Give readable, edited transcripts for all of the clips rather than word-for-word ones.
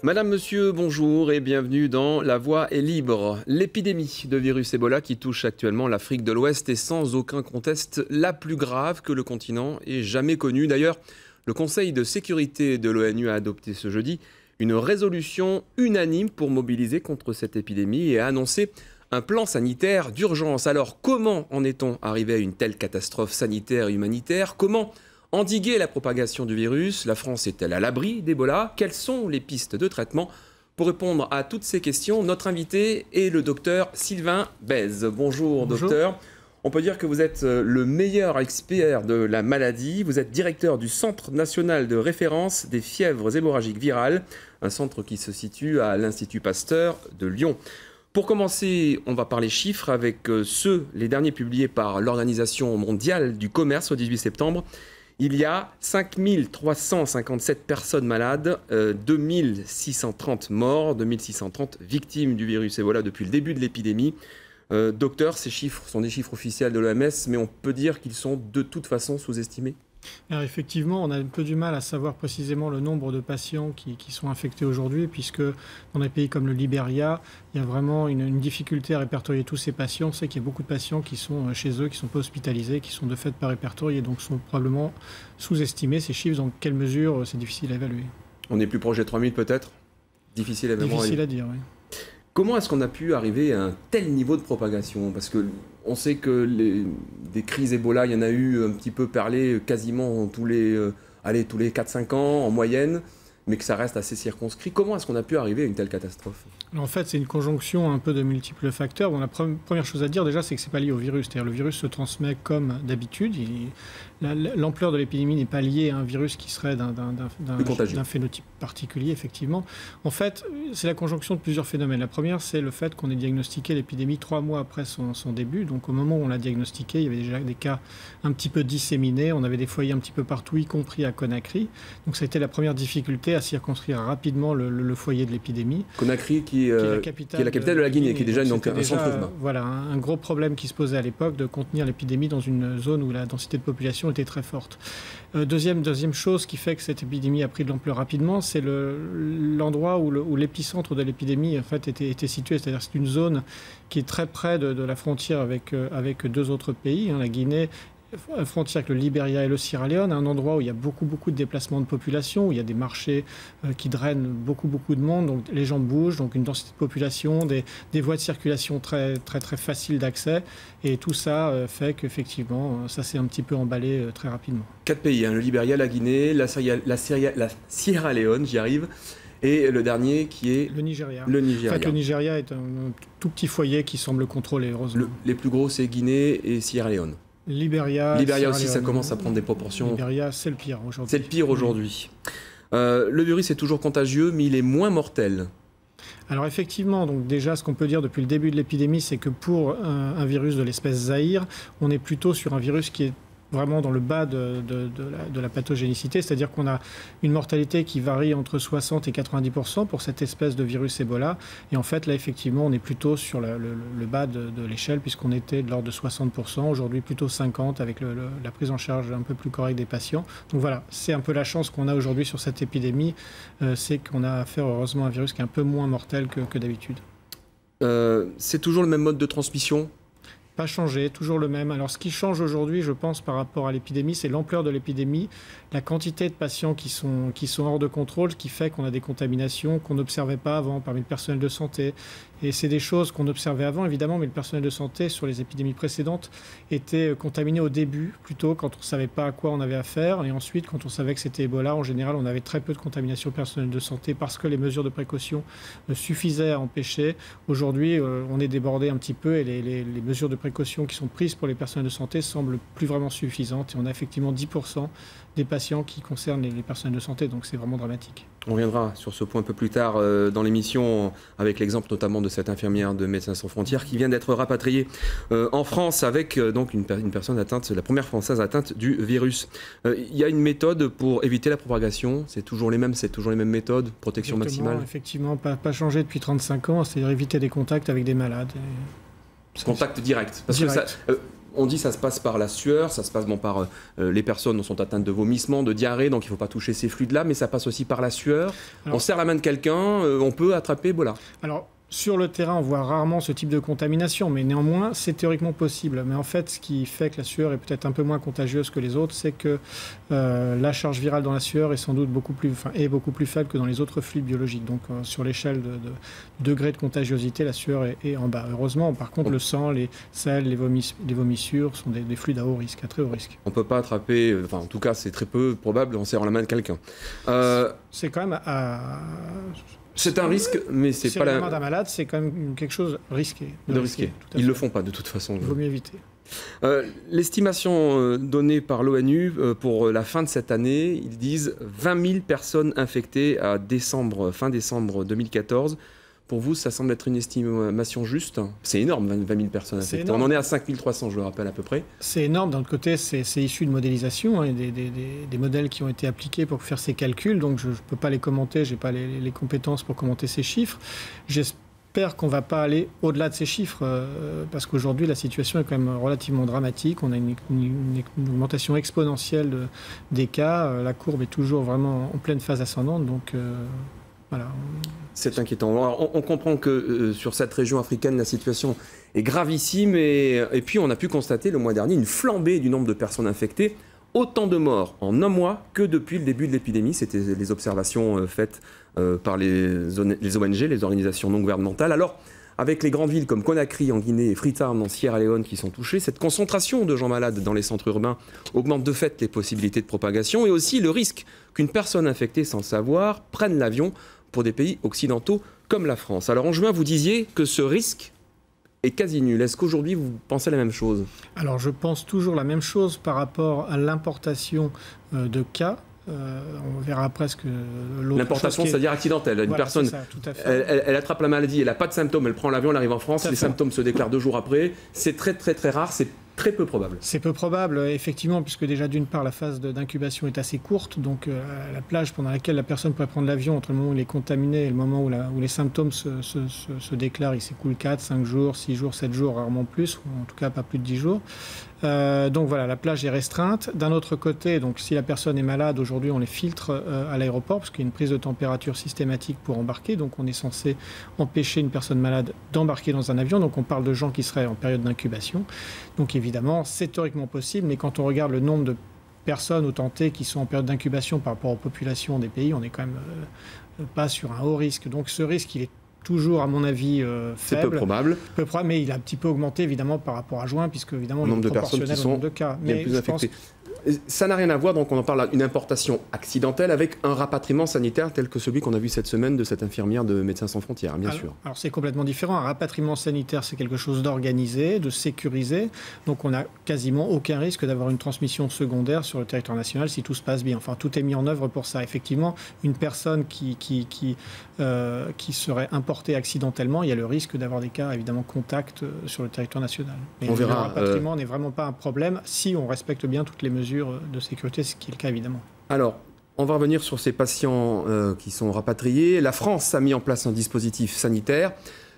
Madame, monsieur, bonjour et bienvenue dans La Voix est libre. L'épidémie de virus Ebola qui touche actuellement l'Afrique de l'Ouest est sans aucun conteste la plus grave que le continent ait jamais connue. D'ailleurs, le Conseil de sécurité de l'ONU a adopté ce jeudi une résolution unanime pour mobiliser contre cette épidémie et a annoncé un plan sanitaire d'urgence. Alors, comment en est-on arrivé à une telle catastrophe sanitaire et humanitaire? Comment endiguer la propagation du virus? La France est-elle à l'abri d'Ebola? Quelles sont les pistes de traitement? Pour répondre à toutes ces questions, notre invité est le docteur Sylvain Bèze. Bonjour, docteur. On peut dire que vous êtes le meilleur expert de la maladie. Vous êtes directeur du Centre national de référence des fièvres hémorragiques virales, un centre qui se situe à l'Institut Pasteur de Lyon. Pour commencer, on va parler chiffres avec les derniers publiés par l'Organisation mondiale du commerce au 18 septembre. Il y a 5357 personnes malades, 2630 morts, 2630 victimes du virus Ebola depuis le début de l'épidémie. Docteur, ces chiffres sont des chiffres officiels de l'OMS, mais on peut dire qu'ils sont de toute façon sous-estimés? Alors effectivement, on a un peu du mal à savoir précisément le nombre de patients qui sont infectés aujourd'hui, puisque dans des pays comme le Libéria, il y a vraiment une difficulté à répertorier tous ces patients. On sait qu'il y a beaucoup de patients qui sont chez eux, qui ne sont pas hospitalisés, qui sont de fait pas répertoriés, donc sont probablement sous-estimés. Ces chiffres, dans quelle mesure c'est difficile à évaluer? On est plus proche des 3000 peut-être? Difficile à dire, oui. Comment est-ce qu'on a pu arriver à un tel niveau de propagation? Parce qu'on sait que des crises Ebola, il y en a eu un petit peu parlé quasiment tous les 4-5 ans en moyenne, mais que ça reste assez circonscrit. Comment est-ce qu'on a pu arriver à une telle catastrophe? En fait, c'est une conjonction un peu de multiples facteurs. Bon, la première chose à dire déjà, c'est que ce n'est pas lié au virus. C'est-à-dire le virus se transmet comme d'habitude. L'ampleur de l'épidémie n'est pas liée à un virus qui serait d'un phénotype particulier, effectivement. En fait, c'est la conjonction de plusieurs phénomènes. La première, c'est le fait qu'on ait diagnostiqué l'épidémie 3 mois après son début. Donc au moment où on l'a diagnostiqué, il y avait déjà des cas un petit peu disséminés. On avait des foyers un petit peu partout, y compris à Conakry. Donc ça a été la première difficulté à circonscrire rapidement le foyer de l'épidémie. Conakry qui est la capitale de la Guinée, qui est déjà un centre urbain. Voilà, un gros problème qui se posait à l'époque de contenir l'épidémie dans une zone où la densité de population était très forte. Deuxième chose qui fait que cette épidémie a pris de l'ampleur rapidement, c'est l'endroit où l'épicentre de l'épidémie en fait, était situé. C'est-à-dire c'est une zone qui est très près de la frontière avec deux autres pays, la Guinée, frontière avec le Libéria et le Sierra Leone, un endroit où il y a beaucoup de déplacements de population, où il y a des marchés qui drainent beaucoup de monde, donc les gens bougent, donc une densité de population, des voies de circulation très faciles d'accès, et tout ça fait qu'effectivement, ça s'est un petit peu emballé très rapidement. 4 pays, le Libéria, la Guinée, la Sierra Leone, j'y arrive, et le dernier qui est le Nigeria. Le Nigeria. En fait, le Nigeria est un tout petit foyer qui semble contrôler, heureusement. Les plus gros, c'est Guinée et Sierra Leone. Libéria aussi, ça commence à prendre des proportions. Libéria, c'est le pire aujourd'hui. C'est le pire aujourd'hui. Le virus est toujours contagieux, mais il est moins mortel. Alors effectivement, donc déjà, ce qu'on peut dire depuis le début de l'épidémie, c'est que pour un virus de l'espèce Zaïre, on est plutôt sur un virus qui est vraiment dans le bas de la pathogénicité, c'est-à-dire qu'on a une mortalité qui varie entre 60 et 90% pour cette espèce de virus Ebola. Et en fait, là, effectivement, on est plutôt sur le bas de l'échelle, puisqu'on était de l'ordre de 60%, aujourd'hui plutôt 50%, avec la prise en charge un peu plus correcte des patients. Donc voilà, c'est un peu la chance qu'on a aujourd'hui sur cette épidémie, c'est qu'on a affaire heureusement à un virus qui est un peu moins mortel que d'habitude. C'est toujours le même mode de transmission ? Pas changé, toujours le même. Alors ce qui change aujourd'hui, je pense, par rapport à l'épidémie, c'est l'ampleur de l'épidémie, la quantité de patients qui sont hors de contrôle, ce qui fait qu'on a des contaminations qu'on n'observait pas avant parmi le personnel de santé. Et c'est des choses qu'on observait avant, évidemment, mais le personnel de santé, sur les épidémies précédentes, était contaminé au début, plutôt quand on ne savait pas à quoi on avait affaire. Et ensuite, quand on savait que c'était Ebola, en général, on avait très peu de contamination personnelle de santé parce que les mesures de précaution suffisaient à empêcher. Aujourd'hui, on est débordé un petit peu et les mesures de précaution qui sont prises pour les personnels de santé semblent plus vraiment suffisantes. Et on a effectivement 10% des patients qui concernent les personnels de santé, donc c'est vraiment dramatique. On reviendra sur ce point un peu plus tard dans l'émission, avec l'exemple notamment de cette infirmière de Médecins sans frontières qui vient d'être rapatriée en France avec donc une personne atteinte, la première française atteinte du virus. Il y a une méthode pour éviter la propagation, c'est toujours les mêmes méthodes, protection maximale. Effectivement, pas changé depuis 35 ans, c'est-à-dire éviter des contacts avec des malades. Contact direct. Parce que ça, on dit que ça se passe par la sueur, ça se passe par les personnes sont atteintes de vomissements, de diarrhée, donc il ne faut pas toucher ces fluides-là, mais ça passe aussi par la sueur. Alors, on serre la main de quelqu'un, on peut attraper Ebola. Alors, sur le terrain, on voit rarement ce type de contamination, mais néanmoins, c'est théoriquement possible. Mais en fait, ce qui fait que la sueur est peut-être un peu moins contagieuse que les autres, c'est que la charge virale dans la sueur est sans doute beaucoup plus faible que dans les autres fluides biologiques. Donc, sur l'échelle de degré de contagiosité, la sueur est en bas. Heureusement, par contre, le sang, les selles, les vomissures sont des fluides à haut risque, à très haut risque. On ne peut pas attraper, enfin, en tout cas, c'est très peu probable en serrant la main de quelqu'un. C'est quand même C'est un risque, mais c'est pas la main d'un malade, c'est quand même quelque chose risqué. Risqué. Ils ne le font pas de toute façon. Il vaut mieux éviter. L'estimation donnée par l'ONU pour la fin de cette année, ils disent 20 000 personnes infectées à fin décembre 2014. Pour vous, ça semble être une estimation juste? C'est énorme, 20 000 personnes infectées. On en est à 5 300, je le rappelle à peu près. C'est énorme. D'un autre côté, c'est issu de modélisation, des modèles qui ont été appliqués pour faire ces calculs. Donc, je ne peux pas les commenter, je n'ai pas les compétences pour commenter ces chiffres. J'espère qu'on ne va pas aller au-delà de ces chiffres, parce qu'aujourd'hui, la situation est quand même relativement dramatique. On a une augmentation exponentielle des cas. La courbe est toujours vraiment en pleine phase ascendante. Donc, voilà. C'est inquiétant. Alors, on comprend que sur cette région africaine, la situation est gravissime. Et puis, on a pu constater le mois dernier une flambée du nombre de personnes infectées. Autant de morts en un mois que depuis le début de l'épidémie. C'était les observations faites par les ONG, les organisations non gouvernementales. Alors, avec les grandes villes comme Conakry en Guinée et Freetown en Sierra Leone qui sont touchées, cette concentration de gens malades dans les centres urbains augmente de fait les possibilités de propagation et aussi le risque qu'une personne infectée sans le savoir prenne l'avion pour des pays occidentaux comme la France. Alors en juin, vous disiez que ce risque est quasi nul. Est-ce qu'aujourd'hui, vous pensez la même chose? Alors je pense toujours la même chose par rapport à l'importation de cas. On verra presque l'autre. L'importation, c'est-à-dire accidentelle. Une personne, ça, tout à fait. Elle attrape la maladie, elle n'a pas de symptômes, elle prend l'avion, elle arrive en France, les symptômes se déclarent 2 jours après. C'est très très très rare, c'est très peu probable. C'est peu probable, effectivement, puisque déjà d'une part la phase d'incubation est assez courte, donc la plage pendant laquelle la personne pourrait prendre l'avion entre le moment où il est contaminé et le moment où les symptômes se déclarent, il s'écoule 4, 5 jours, 6 jours, 7 jours, rarement plus, ou en tout cas pas plus de 10 jours. Donc voilà, la plage est restreinte. D'un autre côté, donc si la personne est malade, aujourd'hui on les filtre à l'aéroport, parce qu'il y a une prise de température systématique pour embarquer, donc on est censé empêcher une personne malade d'embarquer dans un avion, donc on parle de gens qui seraient en période d'incubation. Donc évidemment, c'est théoriquement possible, mais quand on regarde le nombre de personnes ou tentées qui sont en période d'incubation par rapport aux populations des pays, on est quand même pas sur un haut risque. Donc ce risque, il est toujours, à mon avis, faible. C'est peu probable. Mais il a un petit peu augmenté, évidemment, par rapport à juin, puisque, évidemment, le nombre de personnes qui sont de cas. Bien plus infectées. Ça n'a rien à voir, donc on en parle d'une importation accidentelle avec un rapatriement sanitaire tel que celui qu'on a vu cette semaine de cette infirmière de Médecins sans frontières, bien sûr. Alors c'est complètement différent. Un rapatriement sanitaire, c'est quelque chose d'organisé, de sécurisé. Donc on n'a quasiment aucun risque d'avoir une transmission secondaire sur le territoire national si tout se passe bien. Enfin, tout est mis en œuvre pour ça. Effectivement, une personne qui serait importée accidentellement, il y a le risque d'avoir des cas, évidemment, contact sur le territoire national. Mais on verra. Le rapatriement n'est vraiment pas un problème si on respecte bien toutes les mesures de sécurité, ce qui est le cas évidemment. Alors, on va revenir sur ces patients qui sont rapatriés. La France a mis en place un dispositif sanitaire.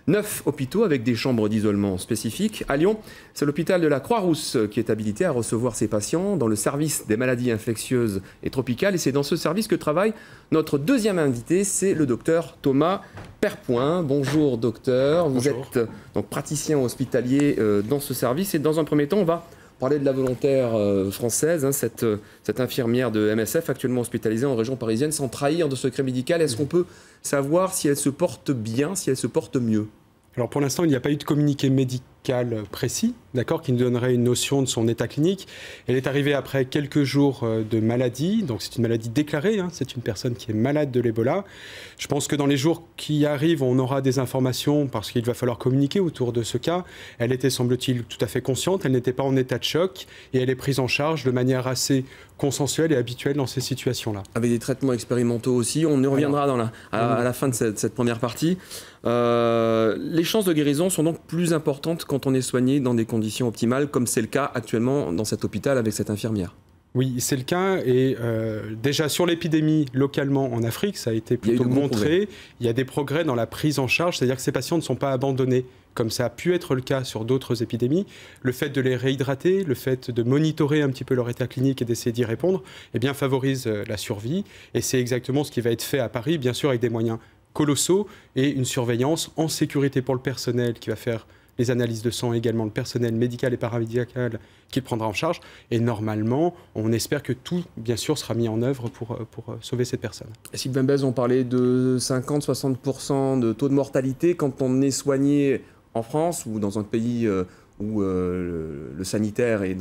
9 hôpitaux avec des chambres d'isolement spécifiques. À Lyon, c'est l'hôpital de la Croix-Rousse qui est habilité à recevoir ces patients dans le service des maladies infectieuses et tropicales. Et c'est dans ce service que travaille notre deuxième invité, c'est le docteur Thomas Perpoint. Bonjour docteur, vous êtes donc praticien hospitalier dans ce service. Et dans un premier temps, on va parler de la volontaire française, cette infirmière de MSF actuellement hospitalisée en région parisienne sans trahir de secret médical. Est-ce qu'on peut savoir si elle se porte bien, si elle se porte mieux? Alors pour l'instant, il n'y a pas eu de communiqué médical précis, d'accord, qui nous donnerait une notion de son état clinique. Elle est arrivée après quelques jours de maladie, donc c'est une maladie déclarée, c'est une personne qui est malade de l'Ebola. Je pense que dans les jours qui arrivent, on aura des informations parce qu'il va falloir communiquer autour de ce cas. Elle était, semble-t-il, tout à fait consciente, elle n'était pas en état de choc et elle est prise en charge de manière assez consensuelle et habituelle dans ces situations-là. Avec des traitements expérimentaux aussi, on y reviendra à la fin de cette première partie. Les chances de guérison sont donc plus importantes quand on est soigné dans des conditions optimales, comme c'est le cas actuellement dans cet hôpital avec cette infirmière. Oui, c'est le cas. Et déjà sur l'épidémie localement en Afrique, ça a été plutôt montré. Il y a des progrès dans la prise en charge, c'est-à-dire que ces patients ne sont pas abandonnés, comme ça a pu être le cas sur d'autres épidémies. Le fait de les réhydrater, le fait de monitorer un petit peu leur état clinique et d'essayer d'y répondre, eh bien, favorise la survie. Et c'est exactement ce qui va être fait à Paris, bien sûr avec des moyens colossaux et une surveillance en sécurité pour le personnel qui va faire les analyses de sang, également le personnel médical et paramédical qui le prendra en charge. Et normalement, on espère que tout, bien sûr, sera mis en œuvre pour sauver cette personne. Sylvain Bez, on parlait de 50-60% de taux de mortalité quand on est soigné en France ou dans un pays où le sanitaire est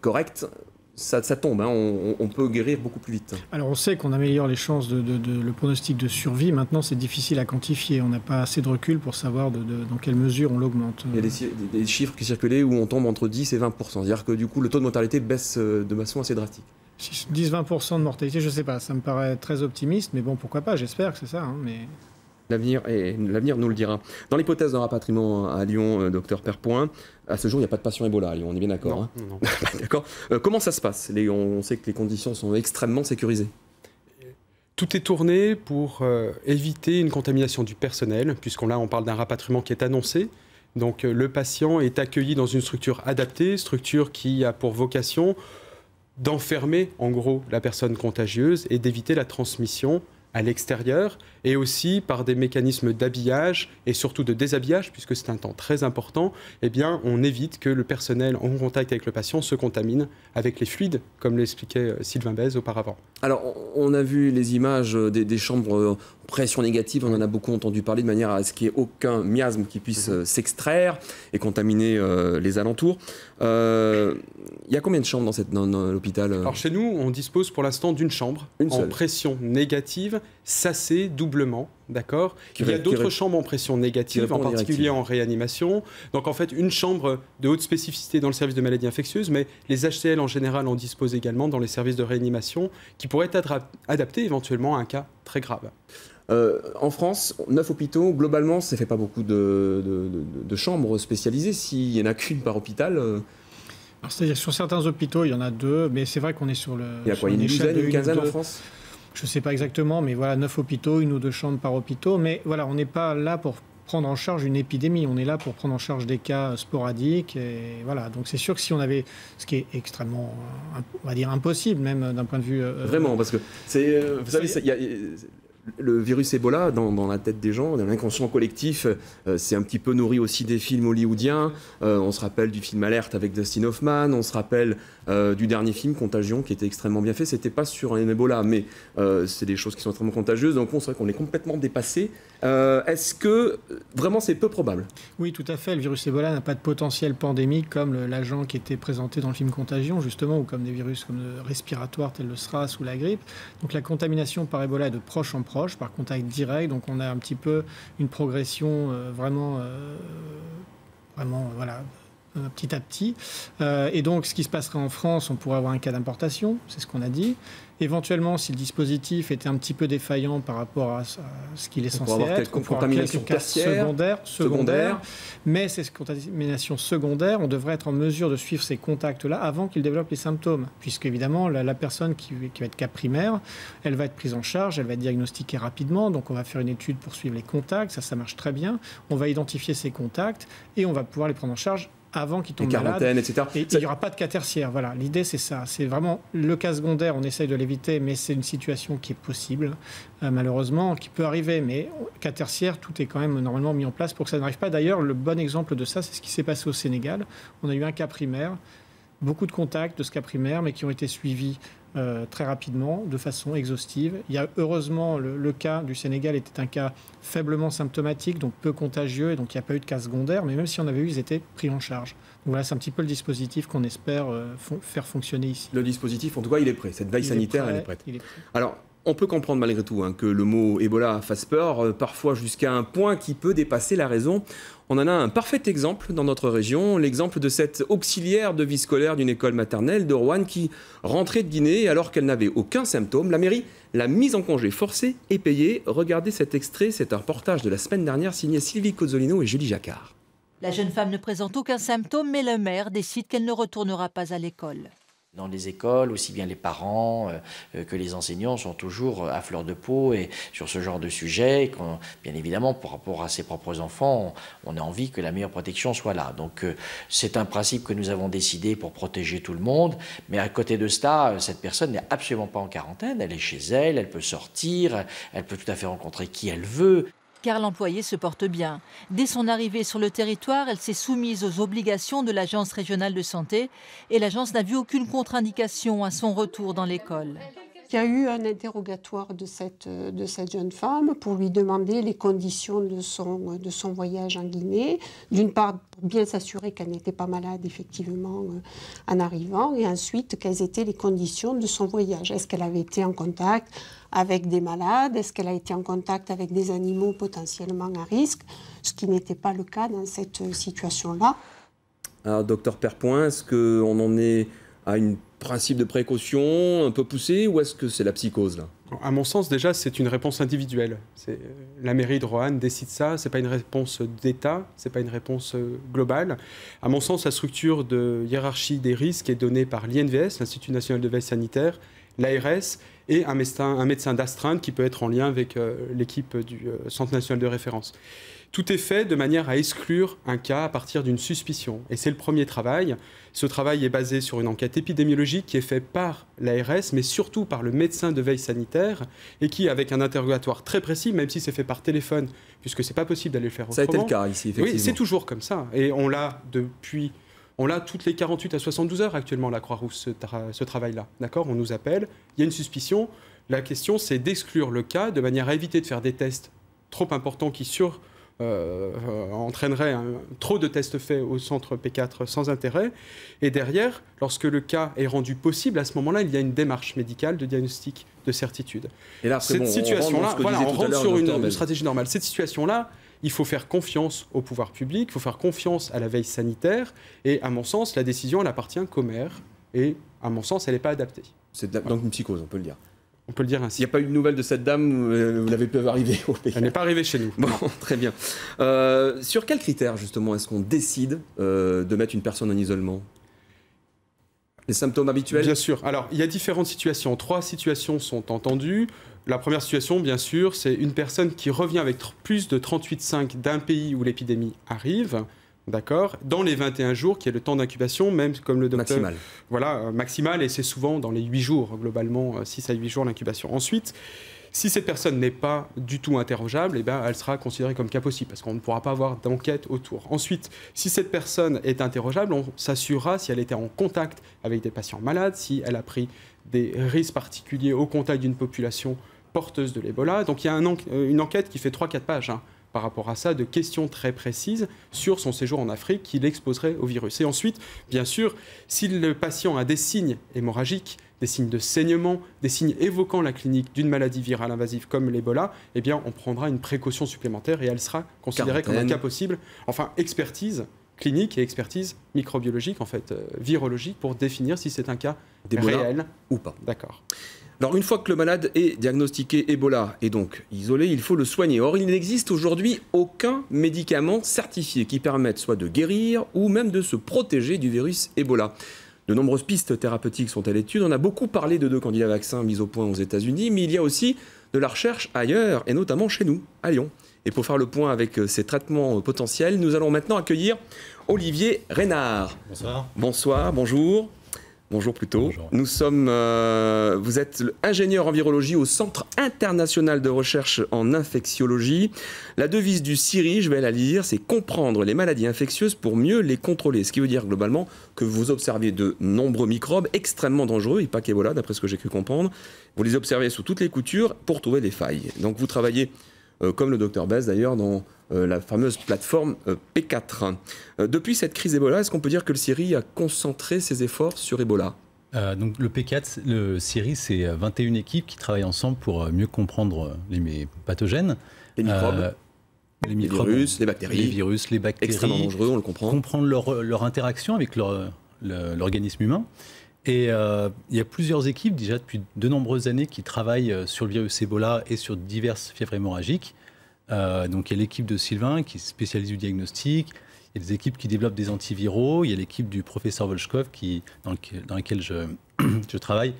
correct. Ça tombe, hein, on peut guérir beaucoup plus vite. Alors on sait qu'on améliore les chances le pronostic de survie. Maintenant, c'est difficile à quantifier. On n'a pas assez de recul pour savoir dans quelle mesure on l'augmente. Il y a des chiffres qui circulaient où on tombe entre 10 et 20%. C'est-à-dire que du coup, le taux de mortalité baisse de façon assez drastique. 10-20% de mortalité, je ne sais pas. Ça me paraît très optimiste, mais bon, pourquoi pas. J'espère que c'est ça. Hein, mais... L'avenir nous le dira. Dans l'hypothèse d'un rapatriement à Lyon, docteur Perpoint, à ce jour, il n'y a pas de patient Ebola à Lyon, on est bien d'accord. Non. D'accord. Comment ça se passe? On sait que les conditions sont extrêmement sécurisées. Tout est tourné pour éviter une contamination du personnel, on parle d'un rapatriement qui est annoncé. Donc le patient est accueilli dans une structure adaptée, structure qui a pour vocation d'enfermer en gros la personne contagieuse et d'éviter la transmission à l'extérieur, et aussi par des mécanismes d'habillage et surtout de déshabillage, puisque c'est un temps très important, eh bien, on évite que le personnel en contact avec le patient se contamine avec les fluides, comme l'expliquait Sylvain Bez auparavant. Alors, on a vu les images des chambres pression négative, on en a beaucoup entendu parler, de manière à ce qu'il n'y ait aucun miasme qui puisse s'extraire et contaminer les alentours. Il y a combien de chambres dans l'hôpital? Alors chez nous, on dispose pour l'instant d'une chambre en pression négative, SACée doublement, d'accord. Il y a d'autres chambres en pression négative, en particulier en réanimation. Donc en fait, une chambre de haute spécificité dans le service de maladies infectieuses, mais les HCL en général en disposent également dans les services de réanimation, qui pourraient être adaptés éventuellement à un cas très grave. En France, 9 hôpitaux, globalement, ça ne fait pas beaucoup de chambres spécialisées. S'il n'y en a qu'une par hôpital... C'est-à-dire sur certains hôpitaux, il y en a 2, mais c'est vrai qu'on est sur le... Il y a quoi, une douzaine, une quinzaine en France? Je ne sais pas exactement, mais voilà, 9 hôpitaux, 1 ou 2 chambres par hôpital. Mais voilà, on n'est pas là pour prendre en charge une épidémie, on est là pour prendre en charge des cas sporadiques. Et voilà, donc c'est sûr que si on avait, ce qui est extrêmement, on va dire impossible même d'un point de vue... Vraiment, parce que c'est, vous savez, il y a... Le virus Ebola, dans la tête des gens, dans l'inconscient collectif, c'est un petit peu nourri aussi des films hollywoodiens. On se rappelle du film Alerte avec Dustin Hoffman, on se rappelle du dernier film Contagion qui était extrêmement bien fait. C'était pas sur un Ebola, mais c'est des choses qui sont extrêmement contagieuses. Donc on sait qu'on est complètement dépassé. Est-ce que vraiment c'est peu probable? Oui, tout à fait. Le virus Ebola n'a pas de potentiel pandémique comme l'agent qui était présenté dans le film Contagion, justement, ou comme des virus comme respiratoires tels le SRAS ou la grippe. Donc la contamination par Ebola est de proche en proche, par contact direct. Donc on a un petit peu une progression vraiment voilà, petit à petit. Et donc, ce qui se passerait en France, on pourrait avoir un cas d'importation, c'est ce qu'on a dit. Éventuellement, si le dispositif était un petit peu défaillant par rapport à ce qu'il est censé être, on pourrait avoir quelques cas secondaires. Mais ces contaminations secondaires, on devrait être en mesure de suivre ces contacts-là avant qu'ils développent les symptômes. Puisque, évidemment, la personne qui va être cas primaire, elle va être prise en charge, elle va être diagnostiquée rapidement. Donc, on va faire une étude pour suivre les contacts. Ça marche très bien. On va identifier ces contacts et on va pouvoir les prendre en charge avant qu'ils tombent malades, etc. Et il n'y aura pas de cas tertiaire. Voilà, l'idée c'est ça. C'est vraiment le cas secondaire, on essaye de l'éviter, mais c'est une situation qui est possible, malheureusement, qui peut arriver. Mais cas tertiaire, tout est quand même normalement mis en place pour que ça n'arrive pas. D'ailleurs, le bon exemple de ça, c'est ce qui s'est passé au Sénégal. On a eu un cas primaire, beaucoup de contacts de ce cas primaire, mais qui ont été suivis très rapidement, de façon exhaustive. Il y a heureusement le cas du Sénégal était un cas faiblement symptomatique, donc peu contagieux, et donc il n'y a pas eu de cas secondaires, mais même si on avait eu, ils étaient pris en charge. Donc voilà, c'est un petit peu le dispositif qu'on espère faire fonctionner ici. Le dispositif, en tout cas, il est prêt. Cette veille sanitaire, elle est prête. Alors, on peut comprendre malgré tout que le mot Ebola fasse peur, parfois jusqu'à un point qui peut dépasser la raison. On en a un parfait exemple dans notre région, l'exemple de cette auxiliaire de vie scolaire d'une école maternelle de Roanne qui rentrait de Guinée alors qu'elle n'avait aucun symptôme. La mairie l'a mise en congé forcé et payé. Regardez cet extrait, c'est un reportage de la semaine dernière signé Sylvie Cozzolino et Julie Jacquard. La jeune femme ne présente aucun symptôme, mais le maire décide qu'elle ne retournera pas à l'école. Dans les écoles, aussi bien les parents que les enseignants sont toujours à fleur de peau et sur ce genre de sujet. Bien évidemment, par rapport à ses propres enfants, on a envie que la meilleure protection soit là. Donc c'est un principe que nous avons décidé pour protéger tout le monde. Mais à côté de ça, cette personne n'est absolument pas en quarantaine. Elle est chez elle, elle peut sortir, elle peut tout à fait rencontrer qui elle veut. Car l'employée se porte bien. Dès son arrivée sur le territoire, elle s'est soumise aux obligations de l'Agence régionale de santé et l'agence n'a vu aucune contre-indication à son retour dans l'école. Il y a eu un interrogatoire de cette jeune femme pour lui demander les conditions de son voyage en Guinée. D'une part, pour bien s'assurer qu'elle n'était pas malade, effectivement, en arrivant. Et ensuite, quelles étaient les conditions de son voyage. Est-ce qu'elle avait été en contact avec des malades? Est-ce qu'elle a été en contact avec des animaux potentiellement à risque? Ce qui n'était pas le cas dans cette situation-là. Alors, docteur Perpoint, est-ce qu'on en est à un principe de précaution un peu poussé ou est-ce que c'est la psychose là? À mon sens, déjà, c'est une réponse individuelle. La mairie de Roanne décide ça, ce n'est pas une réponse d'État, ce n'est pas une réponse globale. À mon sens, la structure de hiérarchie des risques est donnée par l'INVS, l'Institut national de veille sanitaire, l'ARS et un médecin d'astreinte qui peut être en lien avec l'équipe du Centre national de référence. Tout est fait de manière à exclure un cas à partir d'une suspicion. Et c'est le premier travail. Ce travail est basé sur une enquête épidémiologique qui est faite par l'ARS, mais surtout par le médecin de veille sanitaire, et qui, avec un interrogatoire très précis, même si c'est fait par téléphone, puisque c'est pas possible d'aller le faire autrement. Ça a été le cas ici, effectivement. Oui, c'est toujours comme ça. Et on l'a toutes les 48 à 72 heures actuellement, la Croix-Rouge, ce travail-là. D'accord ? On nous appelle, il y a une suspicion. La question, c'est d'exclure le cas de manière à éviter de faire des tests trop importants qui entraînerait trop de tests faits au centre P4 sans intérêt. Et derrière, lorsque le cas est rendu possible, à ce moment-là, il y a une démarche médicale de diagnostic de certitude. Et là, cette situation-là, on rentre sur une stratégie normale. Cette situation-là, il faut faire confiance au pouvoir public, il faut faire confiance à la veille sanitaire. Et à mon sens, la décision, elle appartient qu'au maire. Et à mon sens, elle n'est pas adaptée. C'est donc une psychose, on peut le dire. On peut le dire ainsi. Il n'y a pas eu de nouvelles de cette dame, vous l'avez pu arriver au pays. Elle n'est pas arrivée chez nous. Bon, très bien. Sur quels critères, justement, est-ce qu'on décide de mettre une personne en isolement? Les symptômes habituels? Bien sûr. Alors, il y a différentes situations. 3 situations sont entendues. La première situation, bien sûr, c'est une personne qui revient avec plus de 38,5 d'un pays où l'épidémie arrive. D'accord. Dans les 21 jours, qui est le temps d'incubation, même comme le docteur... Maximal. Voilà, maximal, et c'est souvent dans les 8 jours, globalement, 6 à 8 jours l'incubation. Ensuite, si cette personne n'est pas du tout interrogeable, eh ben, elle sera considérée comme cas possible, parce qu'on ne pourra pas avoir d'enquête autour. Ensuite, si cette personne est interrogeable, on s'assurera si elle était en contact avec des patients malades, si elle a pris des risques particuliers au contact d'une population porteuse de l'Ebola. Donc il y a une enquête qui fait 3-4 pages, par rapport à ça, de questions très précises sur son séjour en Afrique qui l'exposerait au virus. Et ensuite, bien sûr, si le patient a des signes hémorragiques, des signes de saignement, des signes évoquant la clinique d'une maladie virale invasive comme l'Ebola, eh bien, on prendra une précaution supplémentaire et elle sera considérée comme un cas possible. Enfin, expertise clinique et expertise microbiologique, en fait, virologique, pour définir si c'est un cas réel ou pas. D'accord. Alors, une fois que le malade est diagnostiqué Ebola et donc isolé, il faut le soigner. Or, il n'existe aujourd'hui aucun médicament certifié qui permette soit de guérir ou même de se protéger du virus Ebola. De nombreuses pistes thérapeutiques sont à l'étude. On a beaucoup parlé de 2 candidats vaccins mis au point aux États-Unis, mais il y a aussi de la recherche ailleurs, et notamment chez nous, à Lyon. Et pour faire le point avec ces traitements potentiels, nous allons maintenant accueillir Olivier Reynard. Bonsoir. Bonsoir, bonjour. Bonjour plutôt. Bonjour. Nous sommes, vous êtes ingénieur en virologie au Centre international de recherche en infectiologie. La devise du CIRI, je vais la lire, c'est comprendre les maladies infectieuses pour mieux les contrôler. Ce qui veut dire globalement que vous observez de nombreux microbes extrêmement dangereux, et pas qu'Ebola, d'après ce que j'ai cru comprendre. Vous les observez sous toutes les coutures pour trouver les failles. Donc vous travaillez, comme le docteur Bess d'ailleurs, dans la fameuse plateforme P4. Depuis cette crise Ebola, est-ce qu'on peut dire que le CIRI a concentré ses efforts sur Ebola? Donc le P4, le CIRI, c'est 21 équipes qui travaillent ensemble pour mieux comprendre les pathogènes. Les microbes, les virus, les bactéries. Les virus, les bactéries. Extrêmement dangereux, on le comprend. Comprendre leur interaction avec l'organisme humain. Et il y a plusieurs équipes, déjà depuis de nombreuses années, qui travaillent sur le virus Ebola et sur diverses fièvres hémorragiques. Donc il y a l'équipe de Sylvain qui spécialise du diagnostic, il y a des équipes qui développent des antiviraux, il y a l'équipe du professeur Volchkov dans laquelle je travaille,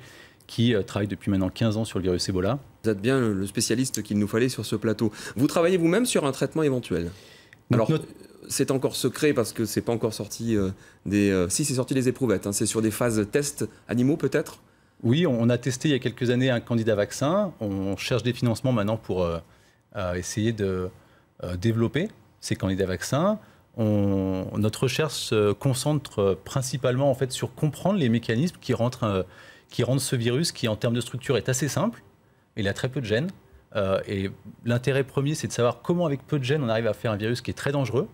qui travaille depuis maintenant 15 ans sur le virus Ebola. Vous êtes bien le spécialiste qu'il nous fallait sur ce plateau. Vous travaillez vous-même sur un traitement éventuel. Alors, c'est encore secret parce que c'est pas encore sorti si, c'est sorti des éprouvettes. Hein. C'est sur des phases tests animaux peut-être. Oui, on a testé il y a quelques années un candidat vaccin. On cherche des financements maintenant pour essayer de développer ces candidats vaccins. Notre recherche se concentre principalement en fait, sur comprendre les mécanismes qui rendent ce virus, qui en termes de structure est assez simple. Il a très peu de gènes. Et l'intérêt premier, c'est de savoir comment avec peu de gènes, on arrive à faire un virus qui est très dangereux.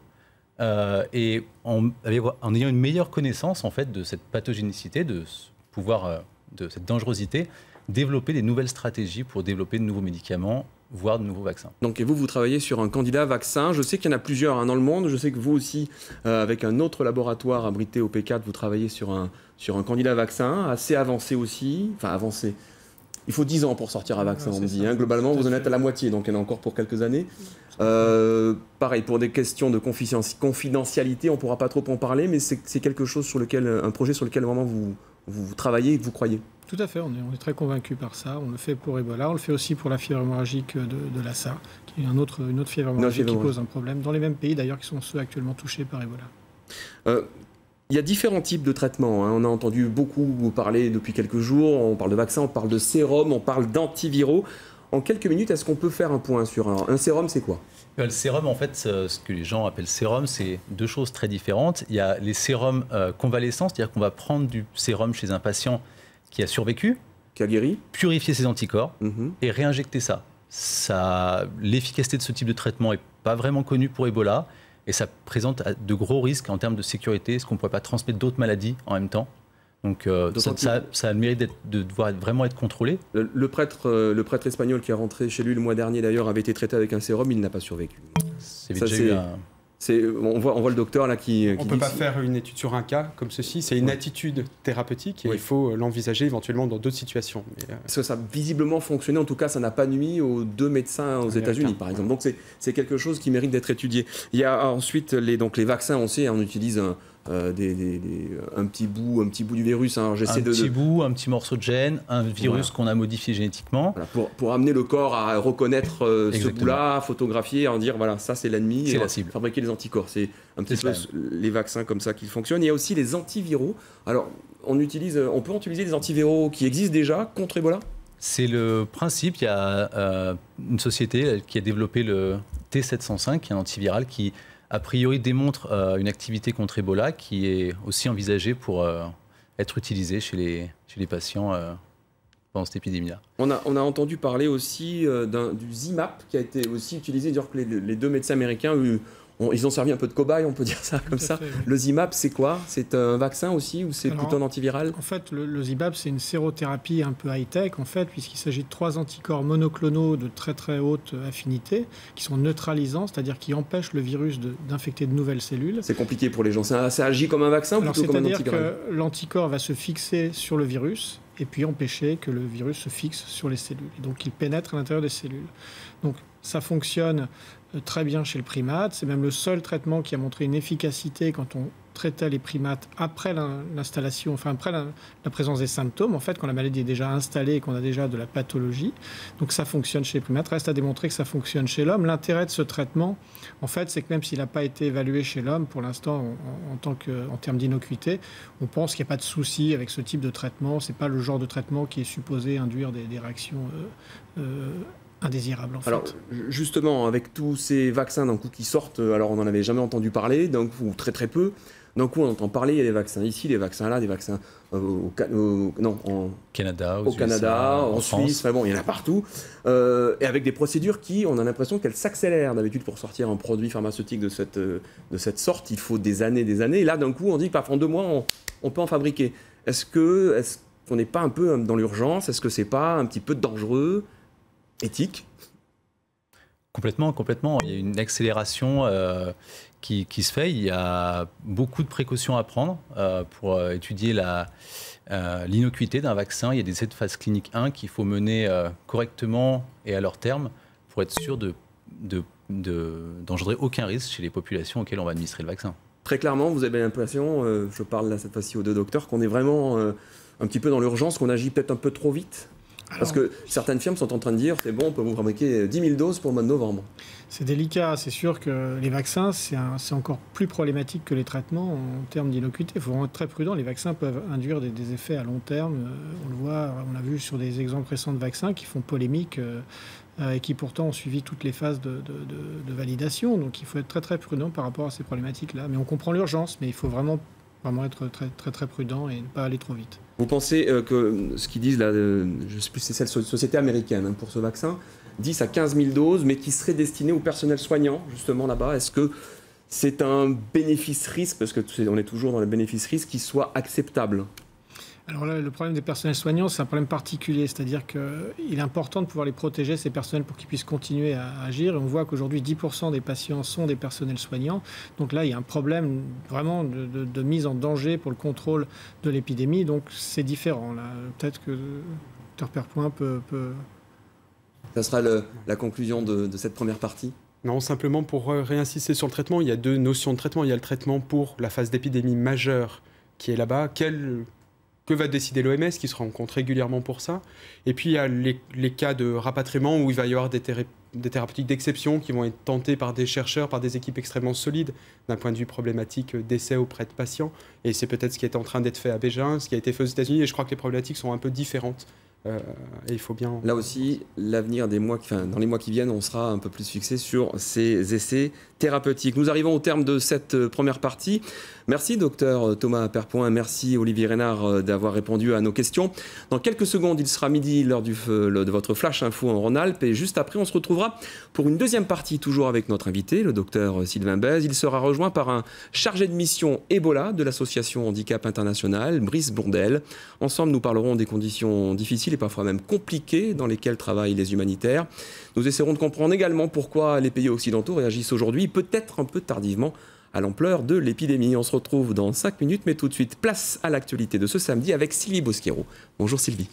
Et en ayant une meilleure connaissance en fait, de cette pathogénicité, de ce pouvoir, de cette dangerosité, développer des nouvelles stratégies pour développer de nouveaux médicaments, voire de nouveaux vaccins. Donc et vous travaillez sur un candidat vaccin. Je sais qu'il y en a plusieurs dans le monde. Je sais que vous aussi, avec un autre laboratoire abrité au P4, vous travaillez sur un candidat vaccin assez avancé aussi. Enfin avancé. Il faut 10 ans pour sortir un vaccin, on me dit. Hein. Globalement, vous en êtes à la moitié, donc il y en a encore pour quelques années. Pareil, pour des questions de confidentialité, on ne pourra pas trop en parler, mais c'est quelque chose un projet sur lequel vraiment vous travaillez et que vous croyez. Tout à fait, on est très convaincus par ça. On le fait pour Ebola, on le fait aussi pour la fièvre hémorragique de Lassa, qui est une autre fièvre hémorragique qui pose un problème, dans les mêmes pays d'ailleurs qui sont ceux actuellement touchés par Ebola. Il y a différents types de traitements. Hein. On a entendu beaucoup parler depuis quelques jours. On parle de vaccins, on parle de sérum, on parle d'antiviraux. En quelques minutes, est-ce qu'on peut faire un point sur un sérum, c'est quoi ? Le sérum, en fait, ce que les gens appellent sérum, c'est deux choses très différentes. Il y a les sérums convalescents, c'est-à-dire qu'on va prendre du sérum chez un patient qui a survécu, qui a guéri, purifier ses anticorps et réinjecter ça. L'efficacité de ce type de traitement n'est pas vraiment connue pour Ebola. Et ça présente de gros risques en termes de sécurité, est-ce qu'on ne pourrait pas transmettre d'autres maladies en même temps. Donc ça a le mérite de devoir vraiment être contrôlé. Le prêtre espagnol qui est rentré chez lui le mois dernier d'ailleurs avait été traité avec un sérum, il n'a pas survécu. On voit le docteur là qui on ne peut pas faire une étude sur un cas comme ceci, c'est une attitude thérapeutique et il faut l'envisager éventuellement dans d'autres situations. Parce que ça a visiblement fonctionné, en tout cas ça n'a pas nuit aux 2 médecins aux États-Unis par exemple. Donc c'est quelque chose qui mérite d'être étudié. Il y a ensuite les vaccins, on sait, on utilise un petit bout du virus. Hein. Un petit morceau de gène, un virus qu'on a modifié génétiquement. Voilà, pour amener le corps à reconnaître ce bout-là, photographier, en dire voilà, ça c'est l'ennemi, c'est la cible. Fabriquer les anticorps. C'est un petit peu les vaccins comme ça qui fonctionnent. Il y a aussi les antiviraux. Alors, on peut utiliser des antiviraux qui existent déjà contre Ebola ? C'est le principe. Il y a une société qui a développé le T705, qui est un antiviral qui a priori démontre une activité contre Ebola qui est aussi envisagée pour être utilisée chez les patients pendant cette épidémie-là. On a entendu parler aussi du ZIMAP qui a été aussi utilisé, dire que les 2 médecins américains ils ont servi un peu de cobaye, on peut dire ça comme ça. Fait, oui. Le ZIMAP, c'est quoi ? C'est un vaccin aussi ou c'est plutôt un antiviral ? En fait, le ZIMAP, c'est une sérothérapie un peu high-tech, en fait, puisqu'il s'agit de 3 anticorps monoclonaux de très très haute affinité, qui sont neutralisants, c'est-à-dire qui empêchent le virus d'infecter de nouvelles cellules. C'est compliqué pour les gens. Ça agit comme un vaccin ou plutôt comme un antiviral ? C'est-à-dire que l'anticorps va se fixer sur le virus et puis empêcher que le virus se fixe sur les cellules. Et donc, il pénètre à l'intérieur des cellules. Donc, ça fonctionne très bien chez le primate. C'est même le seul traitement qui a montré une efficacité quand on traitait les primates après l'installation, enfin après la présence des symptômes, en fait, quand la maladie est déjà installée et qu'on a déjà de la pathologie. Donc ça fonctionne chez les primates. Reste à démontrer que ça fonctionne chez l'homme. L'intérêt de ce traitement, en fait, c'est que même s'il n'a pas été évalué chez l'homme, pour l'instant, en termes d'innocuité, on pense qu'il n'y a pas de souci avec ce type de traitement. Ce n'est pas le genre de traitement qui est supposé induire des réactions indésirable en fait. Alors justement, avec tous ces vaccins d'un coup qui sortent, alors on n'en avait jamais entendu parler, d'un coup très très peu, d'un coup on entend parler, il y a des vaccins ici, des vaccins là, des vaccins au Canada, en Suisse, enfin bon, il y en a partout, et avec des procédures qui, on a l'impression qu'elles s'accélèrent. D'habitude pour sortir un produit pharmaceutique de cette sorte, il faut des années, et là d'un coup on dit qu'en 2 mois on peut en fabriquer. Est-ce qu'on n'est pas un peu dans l'urgence ? Est-ce que c'est pas un petit peu dangereux ? Éthique ? Complètement. Il y a une accélération qui se fait. Il y a beaucoup de précautions à prendre pour étudier l'innocuité d'un vaccin. Il y a des essais de phase clinique 1 qu'il faut mener correctement et à leur terme pour être sûr d'engendrer aucun risque chez les populations auxquelles on va administrer le vaccin. Très clairement, vous avez l'impression, je parle là cette fois-ci aux 2 docteurs, qu'on est vraiment un petit peu dans l'urgence, qu'on agit peut-être un peu trop vite? Parce que certaines firmes sont en train de dire, c'est bon, on peut vous fabriquer 10 000 doses pour le mois de novembre. C'est délicat, c'est sûr que les vaccins, c'est encore plus problématique que les traitements en termes d'innocuité. Il faut vraiment être très prudent. Les vaccins peuvent induire des effets à long terme. On le voit, on a vu sur des exemples récents de vaccins qui font polémique et qui pourtant ont suivi toutes les phases de validation. Donc il faut être très très prudent par rapport à ces problématiques-là. Mais on comprend l'urgence, mais il faut vraiment être très, très, très prudent et ne pas aller trop vite. Vous pensez que ce qu'ils disent là, je ne sais plus si c'est cette société américaine pour ce vaccin, 10 à 15 000 doses, mais qui seraient destinées au personnel soignant, justement là-bas, est-ce que c'est un bénéfice-risque, parce qu'on est toujours dans le bénéfice-risque, qui soit acceptable? Alors là, le problème des personnels soignants, c'est un problème particulier, c'est-à-dire qu'il est important de pouvoir les protéger, ces personnels, pour qu'ils puissent continuer à agir. Et on voit qu'aujourd'hui, 10% des patients sont des personnels soignants. Donc là, il y a un problème vraiment de mise en danger pour le contrôle de l'épidémie. Donc c'est différent. Là, peut-être que Dr Perpoint peut... Ça sera la conclusion de cette première partie? Non, simplement pour réinsister sur le traitement, il y a deux notions de traitement. Il y a le traitement pour la phase d'épidémie majeure qui est là-bas. Que va décider l'OMS, qui se rencontre régulièrement pour ça. Et puis il y a les cas de rapatriement où il va y avoir des thérapeutiques d'exception qui vont être tentées par des chercheurs, par des équipes extrêmement solides d'un point de vue problématique d'essai auprès de patients. Et c'est peut-être ce qui est en train d'être fait à Beijing, ce qui a été fait aux États-Unis. Et je crois que les problématiques sont un peu différentes. Et il faut bien... Là aussi, l'avenir dans les mois qui viennent, on sera un peu plus fixé sur ces essais thérapeutiques. Nous arrivons au terme de cette première partie. Merci docteur Thomas Perpoint, merci Olivier Reynard d'avoir répondu à nos questions. Dans quelques secondes, il sera midi, l'heure de votre Flash Info en Rhône-Alpes. Et juste après, on se retrouvera pour une deuxième partie, toujours avec notre invité, le docteur Sylvain Bèze. Il sera rejoint par un chargé de mission Ebola de l'association Handicap International, Brice Bondel. Ensemble, nous parlerons des conditions difficiles et parfois même compliquées dans lesquelles travaillent les humanitaires. Nous essaierons de comprendre également pourquoi les pays occidentaux réagissent aujourd'hui, peut-être un peu tardivement, à l'ampleur de l'épidémie. On se retrouve dans 5 minutes, mais tout de suite, place à l'actualité de ce samedi avec Sylvie Bosquero. Bonjour Sylvie.